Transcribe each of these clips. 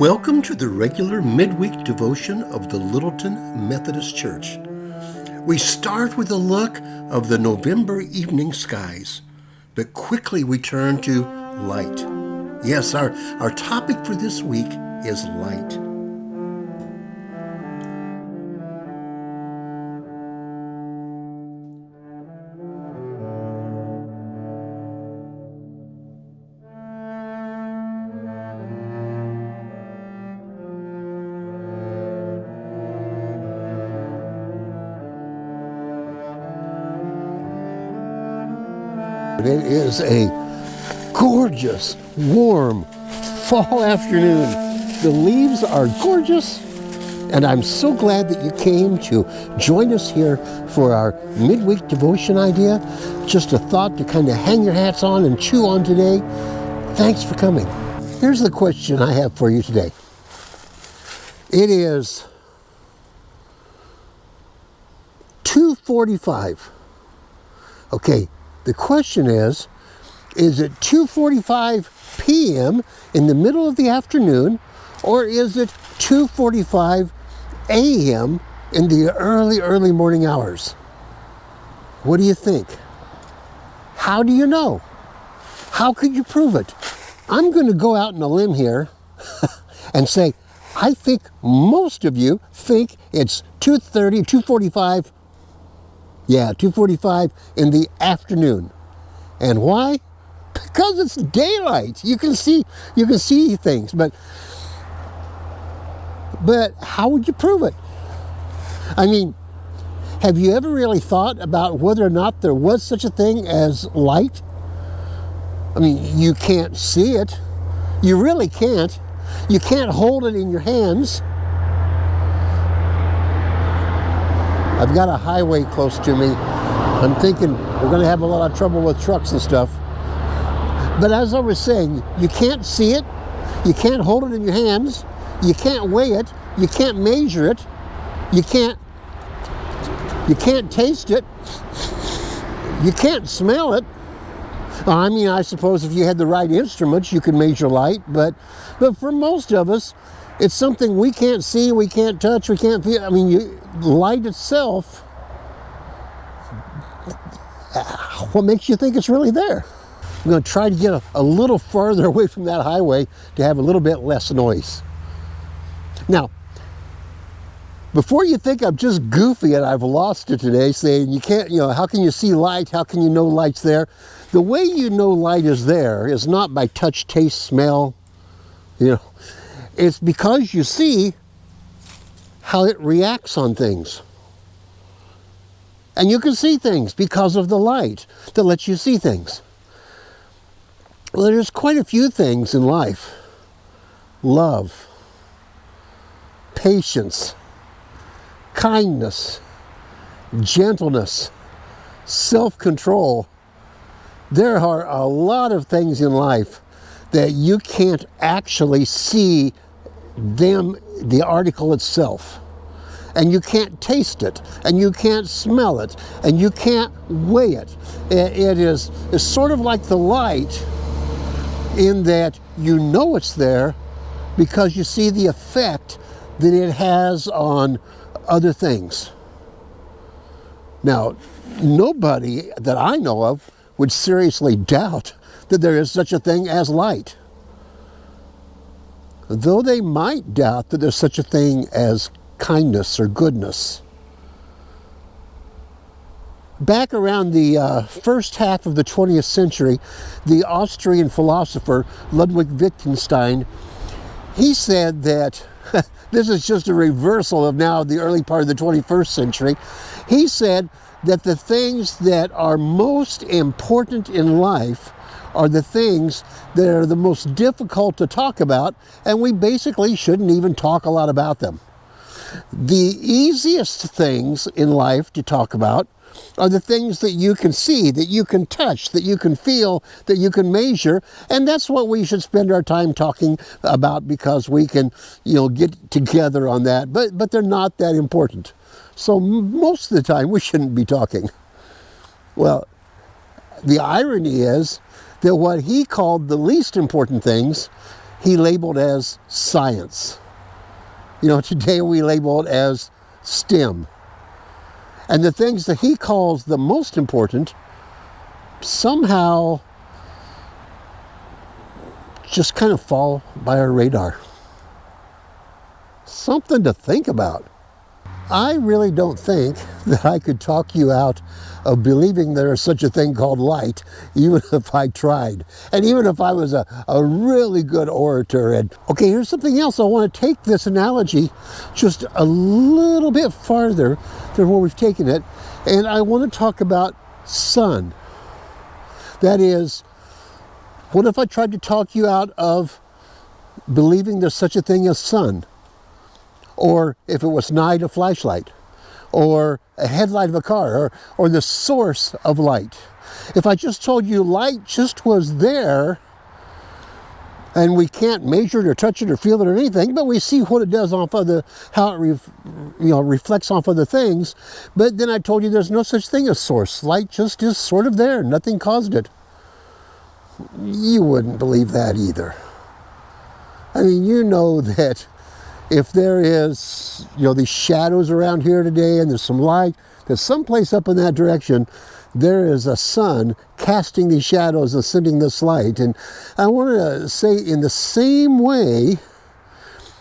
Welcome to the regular midweek devotion of the Littleton Methodist Church. We start with a look of the November evening skies, but quickly we turn to light. Yes, our topic for this week is light. It is a gorgeous, warm fall afternoon. The leaves are gorgeous, and I'm so glad that you came to join us here for our midweek devotion idea. Just a thought to kind of hang your hats on and chew on today. Thanks for coming. Here's the question I have for you today. It is 2:45. Okay. The question is it 2:45 p.m. in the middle of the afternoon, or is it 2:45 a.m. in the early morning hours? What do you think? How do you know? How could you prove it? I'm going to go out on a limb here and say, I think most of you think it's 2:45 in the afternoon. And why? Because it's daylight. You can see things, but how would you prove it? I mean, have you ever really thought about whether or not there was such a thing as light? I mean, you can't see it. You really can't. You can't hold it in your hands. I've got a highway close to me. I'm thinking we're going to have a lot of trouble with trucks and stuff. But as I was saying, you can't see it. You can't hold it in your hands. You can't weigh it. You can't measure it. You can't taste it. You can't smell it. I mean, I suppose if you had the right instruments, you could measure light. But for most of us, it's something we can't see, we can't touch, we can't feel. I mean, light itself, what makes you think it's really there? I'm going to try to get a little farther away from that highway to have a little bit less noise. Now, before you think I'm just goofy and I've lost it today, saying you can't, how can you see light? How can you know light's there? The way you know light is there is not by touch, taste, smell, It's because you see how it reacts on things. And you can see things because of the light that lets you see things. Well, there's quite a few things in life. Love, patience, kindness, gentleness, self-control. There are a lot of things in life that you can't actually see the article itself. And you can't taste it, and you can't smell it, and you can't weigh it. It's sort of like the light in that you know it's there because you see the effect that it has on other things. Now, nobody that I know of would seriously doubt that there is such a thing as light. Though they might doubt that there's such a thing as kindness or goodness. Back around the first half of the 20th century, the Austrian philosopher Ludwig Wittgenstein, he said that, this is just a reversal of now the early part of the 21st century, he said that the things that are most important in life are the things that are the most difficult to talk about, and we basically shouldn't even talk a lot about them. The easiest things in life to talk about are the things that you can see, that you can touch, that you can feel, that you can measure, and that's what we should spend our time talking about because we can, get together on that, but they're not that important. So most of the time we shouldn't be talking. Well, the irony is that what he called the least important things he labeled as science. You know, today we label it as STEM. And the things that he calls the most important somehow just kind of fall by our radar. Something to think about. I really don't think that I could talk you out of believing there is such a thing called light, even if I tried. And even if I was a really good orator. And okay, here's something else. I want to take this analogy just a little bit farther than where we've taken it. And I want to talk about sun. That is, what if I tried to talk you out of believing there's such a thing as sun? Or if it was night, a flashlight, or a headlight of a car, or the source of light. If I just told you light just was there, and we can't measure it or touch it or feel it or anything, but we see what it does off of how it reflects off other things. But then I told you there's no such thing as source. Light just is sort of there. Nothing caused it. You wouldn't believe that either. I mean, you know that if there is, these shadows around here today and there's some light, there's someplace up in that direction, there is a sun casting these shadows and sending this light. And I want to say, in the same way,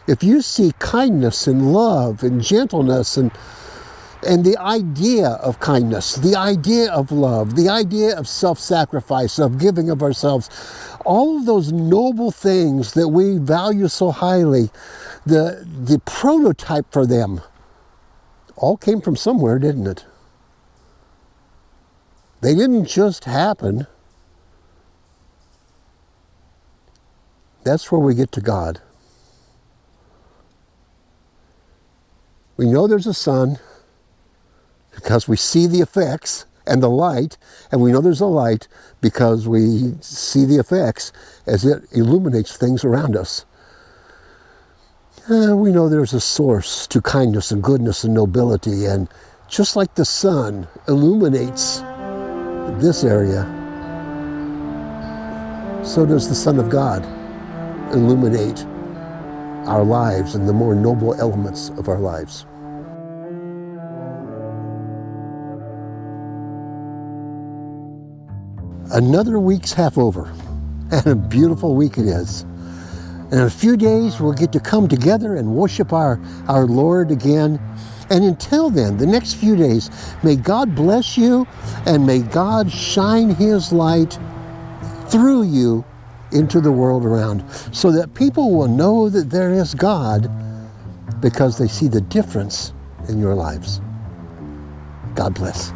if you see kindness and love and gentleness and the idea of kindness, the idea of love, the idea of self-sacrifice, of giving of ourselves, all of those noble things that we value so highly, the prototype for them all came from somewhere, didn't it? They didn't just happen. That's where we get to God. We know there's a sun because we see the effects and the light, and we know there's a light because we see the effects as it illuminates things around us. We know there's a source to kindness and goodness and nobility, and just like the sun illuminates this area, so does the Son of God illuminate our lives and the more noble elements of our lives. Another week's half over, and a beautiful week it is. In a few days, we'll get to come together and worship our Lord again. And until then, the next few days, may God bless you, and may God shine His light through you into the world around, so that people will know that there is God because they see the difference in your lives. God bless.